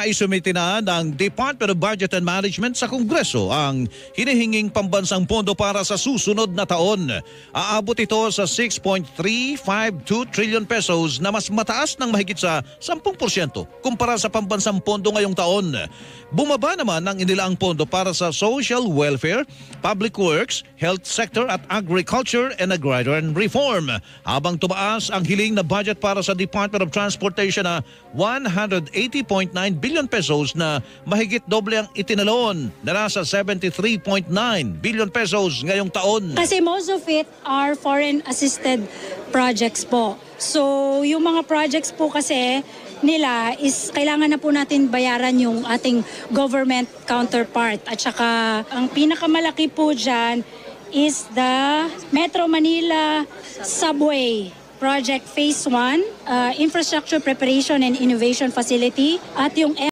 Isumiti na ng Department of Budget and Management sa Kongreso ang hinihinging pambansang pondo para sa susunod na taon. Aabot ito sa 6.352 trillion pesos na mas mataas ng mahigit sa 10% kumpara sa pambansang pondo ngayong taon. Bumaba naman ang inilaang pondo para sa social welfare, public works, health sector at agriculture and agrarian reform. Habang tumaas ang hiling na budget para sa Department of Transportation na 180.9 billion pesos na mahigit doble ang itinalon na nasa 73.9 billion pesos ngayong taon. Kasi most of it are foreign assisted projects po. So yung mga projects po kasi nila is kailangan na po natin bayaran yung ating government counterpart. At saka ang pinakamalaki po dyan is the Metro Manila Subway Project Phase 1, Infrastructure Preparation and Innovation Facility at yung